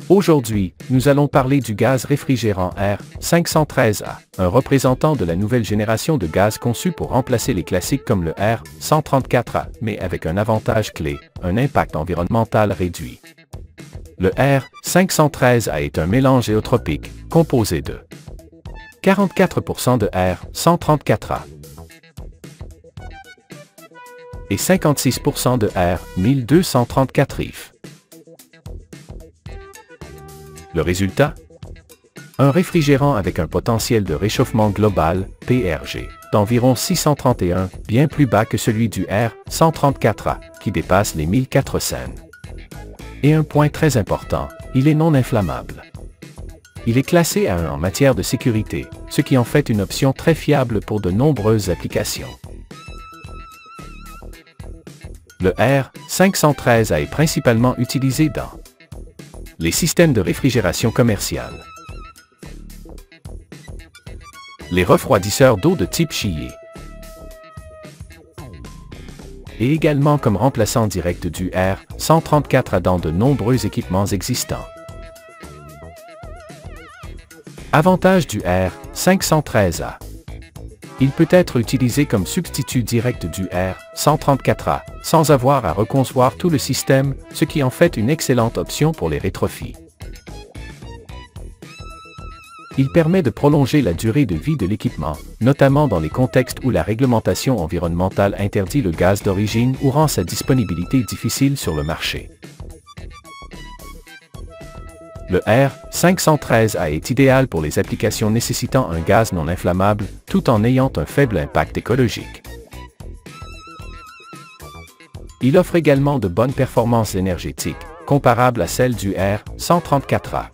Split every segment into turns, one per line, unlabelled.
Aujourd'hui, nous allons parler du gaz réfrigérant R513A, un représentant de la nouvelle génération de gaz conçu pour remplacer les classiques comme le R134A, mais avec un avantage clé, un impact environnemental réduit. Le R513A est un mélange géotropique, composé de 44% de R134A et 56% de R1234IF. Le résultat? Un réfrigérant avec un potentiel de réchauffement global, PRG, d'environ 631, bien plus bas que celui du R134A, qui dépasse les 1400. Et un point très important, il est non inflammable. Il est classé à 1 en matière de sécurité, ce qui en fait une option très fiable pour de nombreuses applications. Le R513A est principalement utilisé dans les systèmes de réfrigération commerciale, les refroidisseurs d'eau de type Chier, et également comme remplaçant direct du R134A dans de nombreux équipements existants. Avantage du R513A. Il peut être utilisé comme substitut direct du R134A, sans avoir à reconcevoir tout le système, ce qui en fait une excellente option pour les rétrofits. Il permet de prolonger la durée de vie de l'équipement, notamment dans les contextes où la réglementation environnementale interdit le gaz d'origine ou rend sa disponibilité difficile sur le marché. Le R513A est idéal pour les applications nécessitant un gaz non inflammable, tout en ayant un faible impact écologique. Il offre également de bonnes performances énergétiques, comparables à celles du R134A.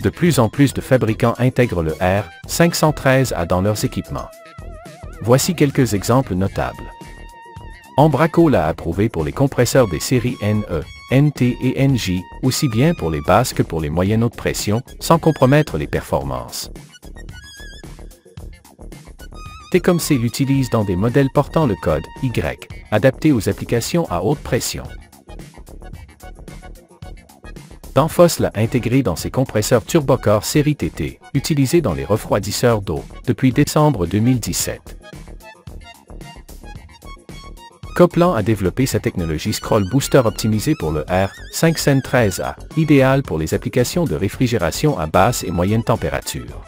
De plus en plus de fabricants intègrent le R513A dans leurs équipements. Voici quelques exemples notables. Embraco l'a approuvé pour les compresseurs des séries NE, NT et NJ, aussi bien pour les basses que pour les moyennes hautes pressions, sans compromettre les performances. Tecumseh l'utilise dans des modèles portant le code Y, adapté aux applications à haute pression. Danfoss l'a intégré dans ses compresseurs Turbocore série TT, utilisés dans les refroidisseurs d'eau, depuis décembre 2017. Coplan a développé sa technologie Scroll Booster optimisée pour le R513A, idéale pour les applications de réfrigération à basse et moyenne température.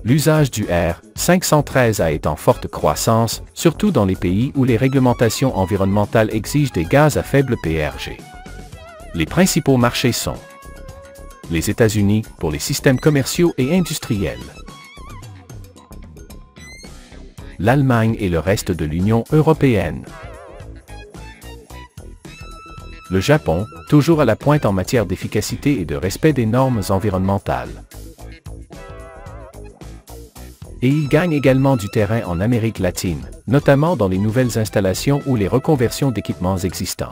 L'usage du R513A est en forte croissance, surtout dans les pays où les réglementations environnementales exigent des gaz à faible PRG. Les principaux marchés sont les États-Unis pour les systèmes commerciaux et industriels, l'Allemagne et le reste de l'Union européenne, le Japon, toujours à la pointe en matière d'efficacité et de respect des normes environnementales. Et il gagne également du terrain en Amérique latine, notamment dans les nouvelles installations ou les reconversions d'équipements existants.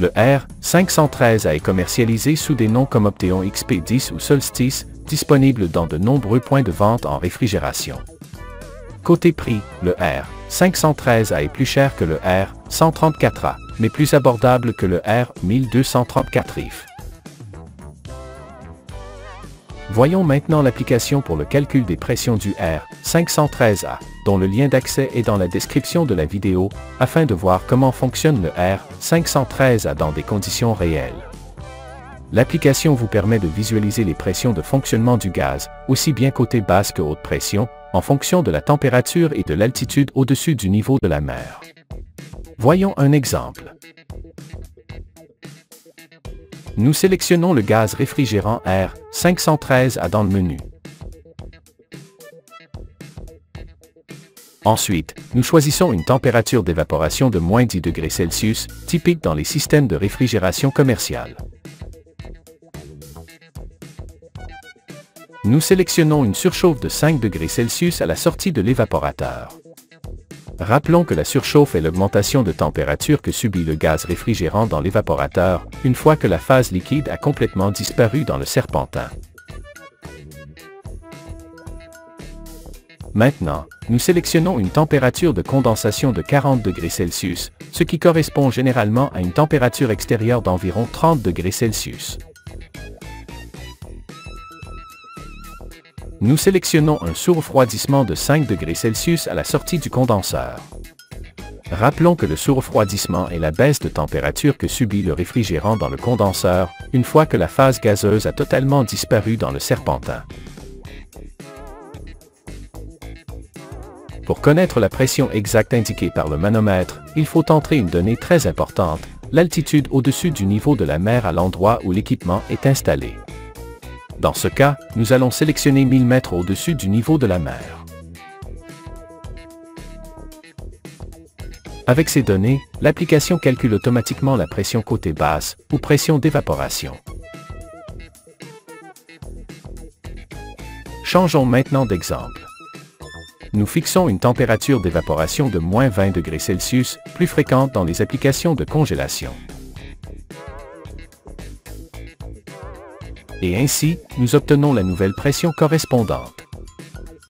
Le R513A est commercialisé sous des noms comme Opteon XP10 ou Solstice, disponibles dans de nombreux points de vente en réfrigération. Côté prix, le R513A est plus cher que le R134A, mais plus abordable que le R1234IF. Voyons maintenant l'application pour le calcul des pressions du R513A, dont le lien d'accès est dans la description de la vidéo, afin de voir comment fonctionne le R513A dans des conditions réelles. L'application vous permet de visualiser les pressions de fonctionnement du gaz, aussi bien côté basse que haute pression, en fonction de la température et de l'altitude au-dessus du niveau de la mer. Voyons un exemple. Nous sélectionnons le gaz réfrigérant R513A dans le menu. Ensuite, nous choisissons une température d'évaporation de moins 10 degrés Celsius, typique dans les systèmes de réfrigération commerciale. Nous sélectionnons une surchauffe de 5 degrés Celsius à la sortie de l'évaporateur. Rappelons que la surchauffe est l'augmentation de température que subit le gaz réfrigérant dans l'évaporateur, une fois que la phase liquide a complètement disparu dans le serpentin. Maintenant, nous sélectionnons une température de condensation de 40 degrés Celsius, ce qui correspond généralement à une température extérieure d'environ 30 degrés Celsius. Nous sélectionnons un sous-refroidissement de 5 degrés Celsius à la sortie du condenseur. Rappelons que le sous-refroidissement est la baisse de température que subit le réfrigérant dans le condenseur, une fois que la phase gazeuse a totalement disparu dans le serpentin. Pour connaître la pression exacte indiquée par le manomètre, il faut entrer une donnée très importante, l'altitude au-dessus du niveau de la mer à l'endroit où l'équipement est installé. Dans ce cas, nous allons sélectionner 1000 mètres au-dessus du niveau de la mer. Avec ces données, l'application calcule automatiquement la pression côté basse, ou pression d'évaporation. Changeons maintenant d'exemple. Nous fixons une température d'évaporation de moins 20 degrés Celsius, plus fréquente dans les applications de congélation. Et ainsi, nous obtenons la nouvelle pression correspondante.